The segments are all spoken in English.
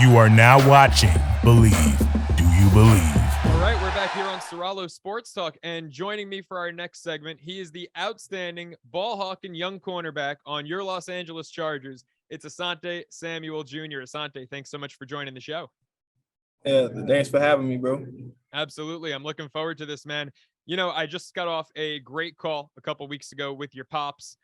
You are now watching Believe. Do you believe? All right, we're back here on Ceraulo Sports Talk, and joining me for our next segment, he is the outstanding ball-hawking young cornerback on your Los Angeles Chargers. It's Asante Samuel Jr. Asante, thanks so much for joining the show. Yeah, thanks for having me, bro. Absolutely. I'm looking forward to this, man. You know, I just got off a great call a couple weeks ago with your pops.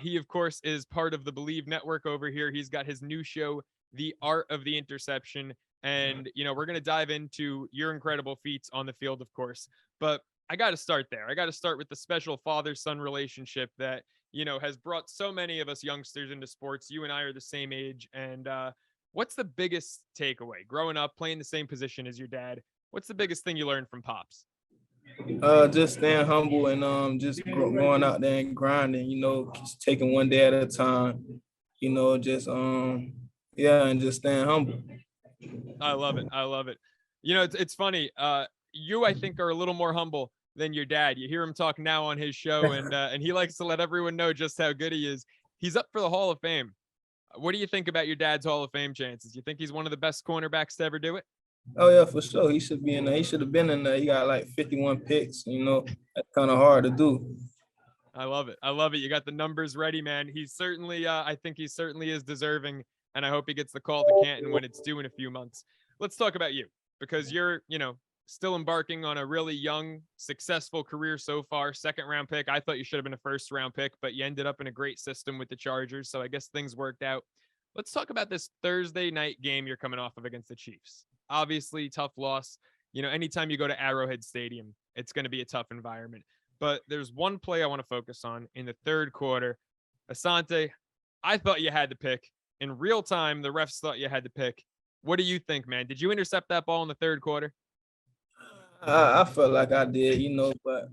He, of course, is part of the Believe Network over here. He's got his new show, The Art of the Interception. And, you know, we're going to dive into your incredible feats on the field, of course. But I got to start there. I got to start with the special father-son relationship that, you know, has brought so many of us youngsters into sports. You and I are the same age. And what's the biggest takeaway growing up, playing the same position as your dad? What's the biggest thing you learned from Pops? Just staying humble and just going out there and grinding, you know, just taking one day at a time, you know, just and just staying humble. I love it. I love it. You know, it's funny. You, I think, are a little more humble than your dad. You hear him talk now on his show, and he likes to let everyone know just how good he is. He's up for the Hall of Fame. What do you think about your dad's Hall of Fame chances? You think he's one of the best cornerbacks to ever do it? Oh yeah, for sure. He should be in there. He should have been in there. He got like 51 picks. You know, that's kind of hard to do. I love it. I love it. You got the numbers ready, man. He's certainly, I think he certainly is deserving, and I hope he gets the call to Canton when it's due in a few months. Let's talk about you, because you're, you know, still embarking on a really young, successful career so far. Second-round pick. I thought you should have been a first-round pick, but you ended up in a great system with the Chargers, so I guess things worked out. Let's talk about this Thursday night game you're coming off of against the Chiefs. Obviously, tough loss. You know, anytime you go to Arrowhead Stadium, it's going to be a tough environment. But there's one play I want to focus on in the third quarter. Asante, I thought you had to pick. In real time, the refs thought you had to pick. What do you think, man? Did you intercept that ball in the third quarter? I felt like I did, you know, but,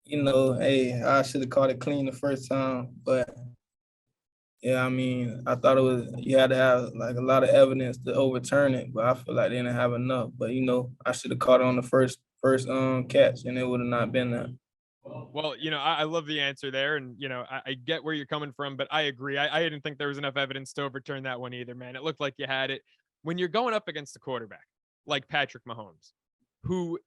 you know, hey, I should have caught it clean the first time. But, yeah, I mean, I thought you had to have like a lot of evidence to overturn it, but I feel like they didn't have enough. But, you know, I should have caught it on the first catch, and it would have not been there. Well, you know, I love the answer there. And, you know, I get where you're coming from, but I agree. I didn't think there was enough evidence to overturn that one either, man. It looked like you had it. When you're going up against a quarterback like Patrick Mahomes, who,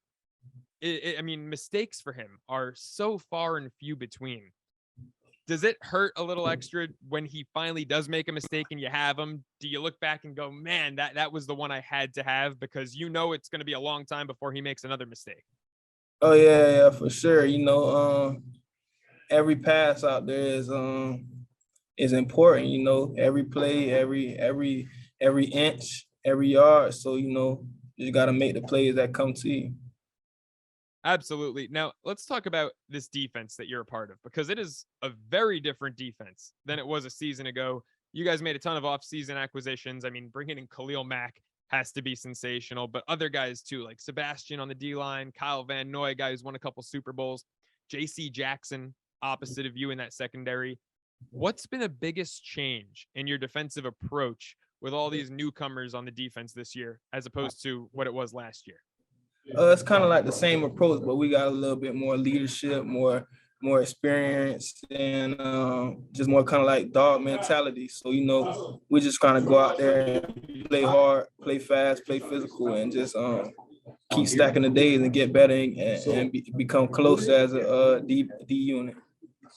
I mean, mistakes for him are so far and few between. Does it hurt a little extra when he finally does make a mistake and you have him? Do you look back and go, man, that was the one I had to have, because you know it's going to be a long time before he makes another mistake? Oh yeah, for sure. You know, every pass out there is important. You know, every play, every inch, every yard. So you know, you got to make the plays that come to you. Absolutely. Now, let's talk about this defense that you're a part of, because it is a very different defense than it was a season ago. You guys made a ton of off-season acquisitions. I mean, bringing in Khalil Mack has to be sensational, but other guys too, like Sebastian on the D-line, Kyle Van Noy, guy who's won a couple Super Bowls, J.C. Jackson, opposite of you in that secondary. What's been the biggest change in your defensive approach with all these newcomers on the defense this year, as opposed to what it was last year? It's kind of like the same approach, but we got a little bit more leadership, more experience, and just more kind of like dog mentality. So, you know, we just kind of go out there and play hard, play fast, play physical, and just keep stacking the days and get better and become close as a D unit.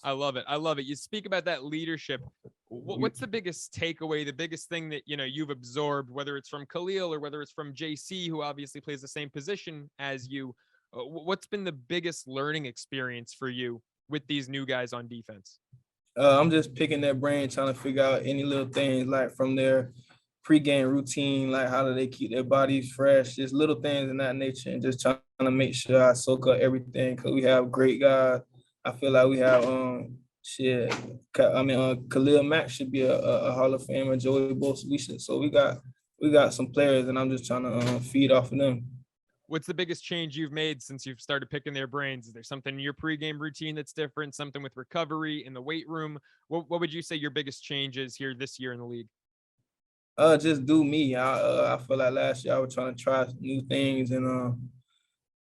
I love it. I love it. You speak about that leadership. What's the biggest takeaway, the biggest thing that, you know, you've absorbed, whether it's from Khalil or whether it's from JC, who obviously plays the same position as you? What's been the biggest learning experience for you with these new guys on defense? I'm just picking their brain, trying to figure out any little things like from their pregame routine, like how do they keep their bodies fresh, just little things in that nature, and just trying to make sure I soak up everything, because we have great guys. I feel like we have Khalil Mack should be a Hall of Famer, Joey Bosa. So we got some players, and I'm just trying to feed off of them. What's the biggest change you've made since you've started picking their brains? Is there something in your pregame routine that's different? Something with recovery in the weight room? What would you say your biggest change is here this year in the league? Just do me. I feel like last year I was trying to try new things, and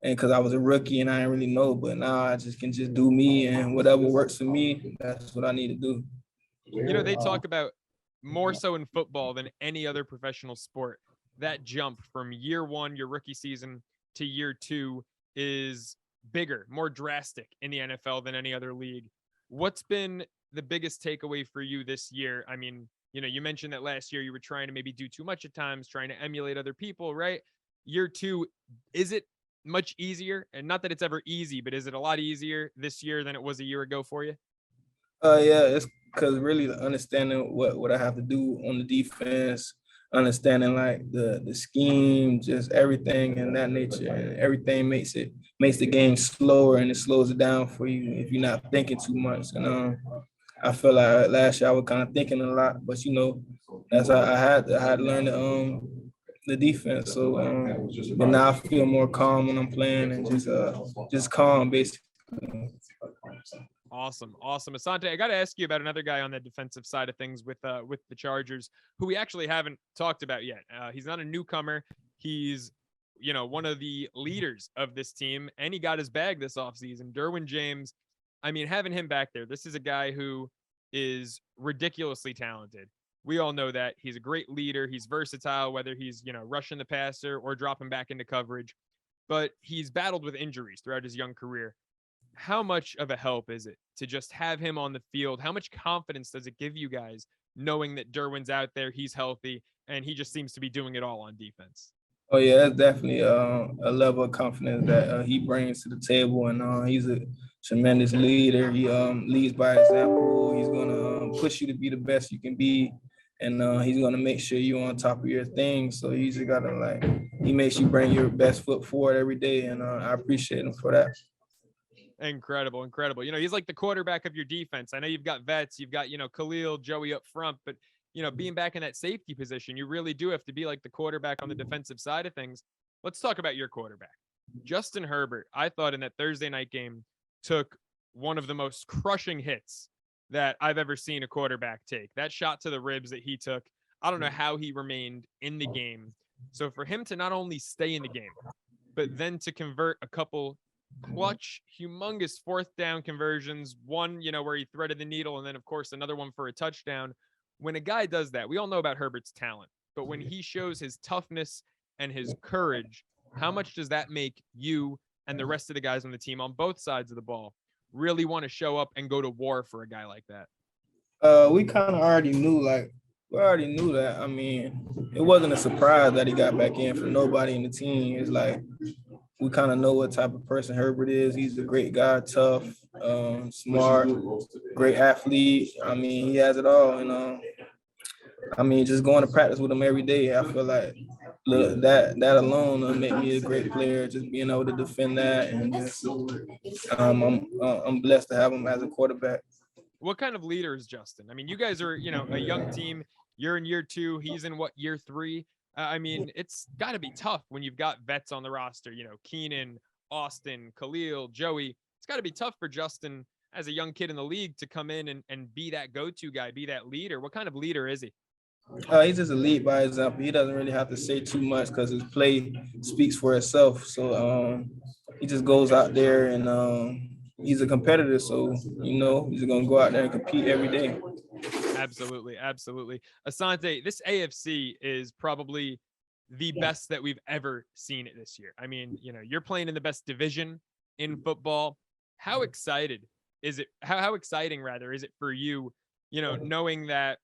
because I was a rookie and I didn't really know, but now I just can just do me, and whatever works for me, that's what I need to do. You know, they talk about more so in football than any other professional sport, that jump from year one, your rookie season, to year two is bigger, more drastic in the NFL than any other league. What's been the biggest takeaway for you this year? I mean, you mentioned that last year you were trying to maybe do too much at times, trying to emulate other people, right? Year two, is it much easier? And not that it's ever easy, but is it a lot easier this year than it was a year ago for you? Yeah, it's because really understanding what I have to do on the defense, understanding like the scheme, just everything in that nature, and everything makes the game slower and it slows it down for you if you're not thinking too much. And I feel like last year I was kind of thinking a lot, but that's how I had to learn the defense. So, but now I feel more calm when I'm playing and just calm basically. Awesome. Asante, I got to ask you about another guy on the defensive side of things with the Chargers, who we actually haven't talked about yet. He's not a newcomer. He's, one of the leaders of this team, and he got his bag this offseason. Derwin James. I mean, having him back there, this is a guy who is ridiculously talented. We all know that. He's a great leader. He's versatile, whether he's, rushing the passer or dropping back into coverage. But he's battled with injuries throughout his young career. How much of a help is it to just have him on the field? How much confidence does it give you guys knowing that Derwin's out there, he's healthy, and he just seems to be doing it all on defense? Oh yeah, that's definitely a level of confidence that he brings to the table, and he's a tremendous leader. He leads by example. He's gonna push you to be the best you can be, and he's gonna make sure you're on top of your thing. So you just gotta he makes you bring your best foot forward every day, and I appreciate him for that. Incredible. He's like the quarterback of your defense. I know you've got vets, you've got, Khalil, Joey up front, but, being back in that safety position, you really do have to be like the quarterback on the defensive side of things. Let's talk about your quarterback. Justin Herbert, I thought in that Thursday night game, took one of the most crushing hits that I've ever seen a quarterback take. That shot to the ribs that he took, I don't know how he remained in the game. So for him to not only stay in the game, but then to convert a couple clutch, humongous fourth down conversions, one, where he threaded the needle, and then, of course, another one for a touchdown. When a guy does that, we all know about Herbert's talent, but when he shows his toughness and his courage, how much does that make you and the rest of the guys on the team on both sides of the ball really want to show up and go to war for a guy like that? We kind of already knew that. I mean, it wasn't a surprise that he got back in for nobody in the team. It's like we kind of know what type of person Herbert is. He's a great guy, tough, smart, great athlete. I mean, he has it all. And just going to practice with him every day, I feel like that alone will make me a great player. Just being able to defend that, and just I'm blessed to have him as a quarterback. What kind of leader is Justin? I mean, you guys are, a young team. You're in year two. He's in year three? I mean, it's got to be tough when you've got vets on the roster, Keenan, Austin, Khalil, Joey. It's got to be tough for Justin as a young kid in the league to come in and be that go-to guy, be that leader. What kind of leader is he? He's just a lead by example. He doesn't really have to say too much because his play speaks for itself. So he just goes out there and he's a competitor. So, he's going to go out there and compete every day. Absolutely. Asante, this AFC is probably the best that we've ever seen it this year. I mean, you're playing in the best division in football. How excited is it? How exciting rather is it for you, knowing that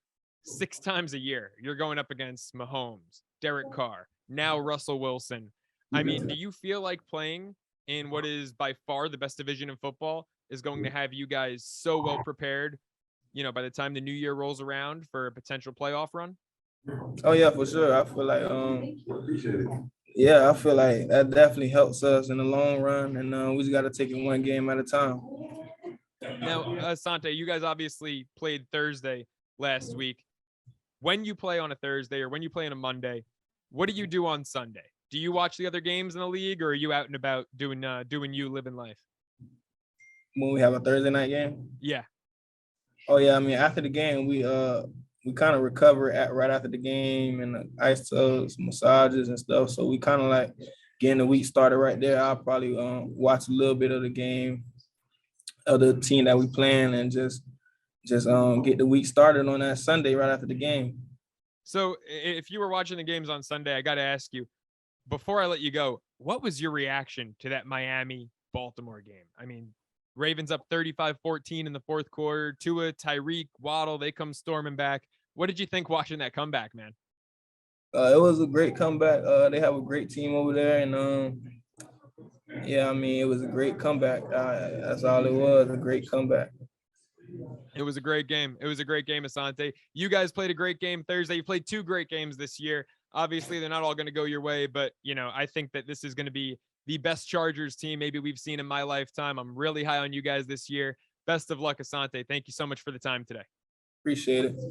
6 times a year you're going up against Mahomes, Derek Carr, now Russell Wilson. I mean, do you feel like playing in what is by far the best division in football is going to have you guys so well prepared, by the time the new year rolls around for a potential playoff run? Oh yeah, for sure. I feel like that definitely helps us in the long run, and we just got to take it one game at a time. Now, Asante, you guys obviously played Thursday last week. When you play on a Thursday or when you play on a Monday, what do you do on Sunday? Do you watch the other games in the league, or are you out and about doing you, living life? When we have a Thursday night game? Yeah. Oh yeah, I mean, after the game, we kind of recover right after the game, and ice tubs, massages and stuff. So we kind of like getting the week started right there. I'll probably watch a little bit of the game of the team that we playing, and just get the week started on that Sunday right after the game. So if you were watching the games on Sunday, I got to ask you, before I let you go, what was your reaction to that Miami-Baltimore game? I mean, Ravens up 35-14 in the fourth quarter. Tua, Tyreek, Waddle, they come storming back. What did you think watching that comeback, man? It was a great comeback. They have a great team over there, and yeah, I mean, it was a great comeback. That's all it was, a great comeback. It was a great game. It was a great game, Asante. You guys played a great game Thursday. You played 2 great games this year. Obviously, they're not all going to go your way, but, you know, I think that this is going to be the best Chargers team maybe we've seen in my lifetime. I'm really high on you guys this year. Best of luck, Asante. Thank you so much for the time today. Appreciate it.